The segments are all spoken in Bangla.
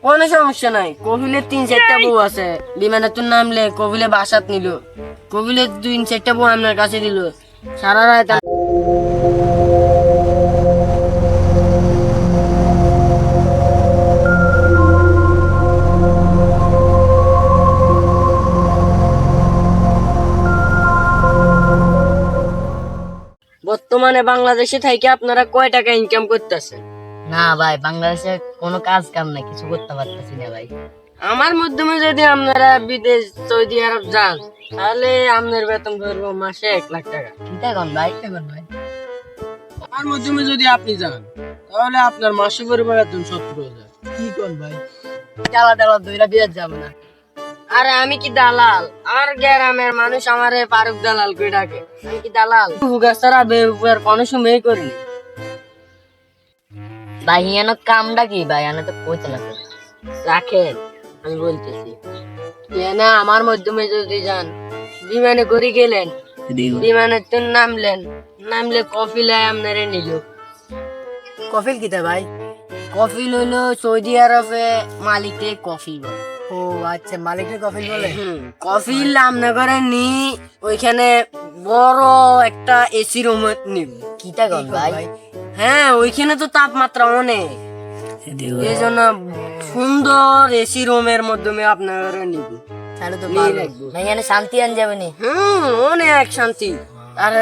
কোনো সমস্যা নাই। কফিলের 3-4টা বউ আছে, বিমানে তো নামলে কফিলে বাসাত নিল, কফিলের 3-4টা বউ আপনার কাছে দিল, সারা রাত বর্তমানে বাংলাদেশে থেকে আপনারা কয় টাকা ইনকাম করতেছেন? না ভাই, বাংলাদেশে কোনো কাজ কাম নাই, কিছু করতে পারতেছি না ভাই। আমার মাধ্যমে যদি আপনারা বিদেশ সৌদি আরব যান, তাহলে আপনার বেতন ধরবো মাসে 1 লাখ টাকা। চিন্তা কর ভাই, আমার মাধ্যমে যদি আপনি যান, তাহলে আপনার মাসে পড়বে বেতন 70,000। কি কোন ভাই, চালা চালা দইরা বিয়ে যাবো না। আরে আমি কি দালাল? আর গ্রামের মানুষ আমারে ফারুক দালাল কই ডাকে। আমি কি দালাল? হুগাছাড়া বেউপের কোনো সময় করিনি ভাই ইয়ানো কামটা কি ভাই, আনে তো কইতে লাগে। রাখেন, আমি বলতেছি। না, আমার মাধ্যমে যদি যান, বিমানে করে গেলেন, বিমানে তো নামলেন, নামলে কফিলায় আপনারে নিল। কফিল কিতা ভাই? কফিল হইলো সৌদি আরবে মালিককে কফিল বলে। ও আচ্ছা, মালিকের কফিল বলে। কফিল আমনগরে নি, ওইখানে বড় একটা এসি রুম নিব। কিতা কোন ভাই? হ্যাঁ, ওইখানে তো তাপমাত্রা অনেক, এই জন্য সুন্দর এসি রুমের মাধ্যমে আপনারা নিব। তাহলে তো নিয়ে ভালো। রাখবো। না এখানে শান্তি আন যাবে নি? অনেক শান্তি। আর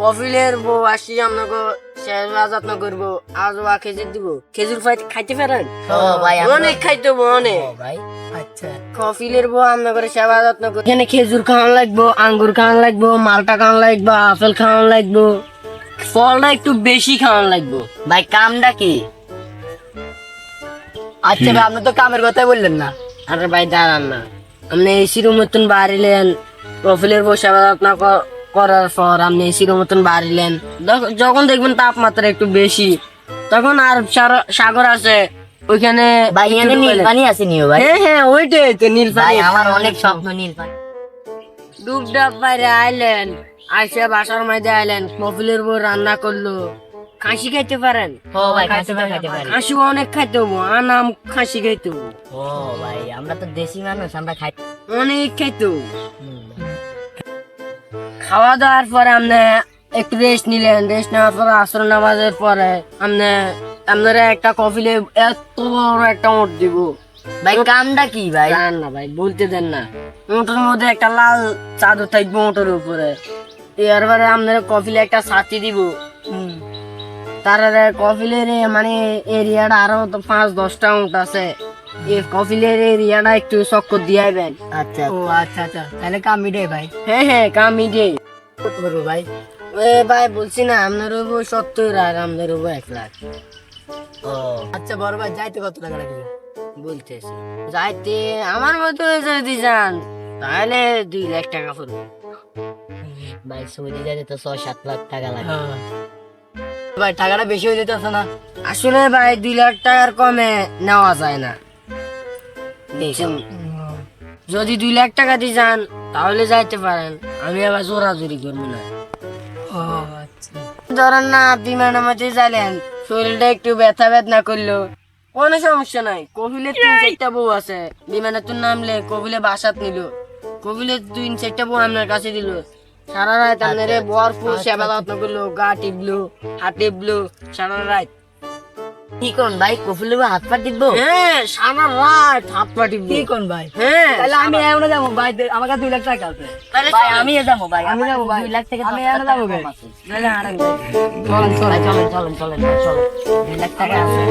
কফিলের বউ আসি আপনাকে সেবা যত্ন করবো, আজবা খেজুর দিব, খেজুর খাইতে পারেন? ও ভাই, অনেক খাইতে হবো, অনেক। ও ভাই আচ্ছা। কফিলের বউ আপনার করে সেবা যত্ন করবো। এখানে খেজুর খাওয়ান লাগবো, আঙ্গুর খাওয়ান লাগবো, মালটা খাওয়ান লাগবো, আপেল খাওয়ান লাগবো, ফলটা একটু বেশি খাওয়ান লাগবো। ভাই কামটা কি? আচ্ছা ভাই, আপনি তো কামের কথাই বললেন না। আরে ভাই দাঁড়ান না, আপনি এসির মতন বাড়িলেন, কফিলের বউ সেবা যত্ন করার পর আপনি এসির মতন বাড়িলেন, যখন দেখবেন তাপমাত্রা একটু বেশি, তখন আর সাগর আছে ওইখানে। ভাই এখানে নীল পানি আছে নিও ভাই? হ্যাঁ হ্যাঁ, ওইটাই তো নীল ভাই পানি। আমার অনেক স্বপ্ন নীল পানি। ডুব ডাব বাইরে আইলেন, আইসা বাসার মধ্যে আইলেন, কফিলের বউ রান্না করলো, খাসি খাইতে পারেন? ও ভাই খাসি তো খাইতে পারি। খাসি অনেক খাইতে হবো, আনাম খাসি খাইতে হবো, ও ভাই আমরা তো দেশি মানুষ, আমরা খাই। অনেক খাইতে হবো। খাওয়া দাওয়ার পরে আপনি একটু রেস্ট নিলেন, রেস্ট নেওয়ার পরে আসর নামাজের পরে আপনারা একটা কফিলে এত বড় একটা মোট দিব। ভাই কামটা কি ভাই? জান না ভাই, বলতে দেন না। মোটর মধ্যে একটা লাল চাদর থাকবে মোটরের উপরে, এরপরে আপনারা কফিলে একটা ছাতি দিব। তার কফিলের মানে এরিয়াটা আরো তো 5-10টা উট আছে, এই কফিলের এরিয়াটা একটু চক্কর দিয়াইবেন। আচ্ছা। ও আচ্ছা আচ্ছা, তাহলে কাম মিটে ভাই। হ্যাঁ হ্যাঁ, কামি দে। কত করবো ভাই? ভাই বলছি না, আপনার হবো 70 আর আমাদের হবো 1 লাখ। ও আচ্ছা বড় ভাই, যাইতে কত টাকা লাগবে? বলতেছি যাইতে আমার মতো যদি যান, তাহলে 2 লাখ টাকা পড়বে। ভাই সৌদি যাইতে তো 6-7 লাখ টাকা লাগে। ভাই টাকাটা বেশি হয়ে যেতেছে না? আসলে ভাই 2 লাখ টাকার কমে নেওয়া যায় না, দেখছেন? যদি 2 লাখ টাকা দিয়ে যান তাহলে যাইতে পারেন, আমি আবার জোরাজুরি করবো না। ও আচ্ছা। ধরেন না, বিমানের মধ্যে যাইলেন, শরীরটা একটু ব্যথা বেদনা করলো, কোনো সমস্যা নাই। কফিলের 3-4টা বউ আছে, বিমানে তো নামলে কফিলে বাসাত নিল, কফিলের 3-4টা বউ আপনার কাছে দিল, সারা রাত আপনার ভরপুর সেবা যত্ন করলো, গা টিপলো, হাত টিপলো সারা রাত। কি কোন ভাই, কফিল হাত পা টিপবো? হ্যাঁ, সারা রাত হাত পা টিপলো। কি কোন ভাই? হ্যাঁ, তাহলে আমি এমন যাবো ভাই, আমার কাছে 2 লাখ টাকা আছে। তাহলে ভাই চলেন। আমি যাবো ভাই, আমি যাবো ভাই। 2 লাখ থেকে আমি 10 লাখ এনে টাকা যাবো কম ভাই। আছে। নাহলে আরেক ভাই। চলেন চলেন চলেন চলেন চলেন, 2 লাখ টাকা আছে।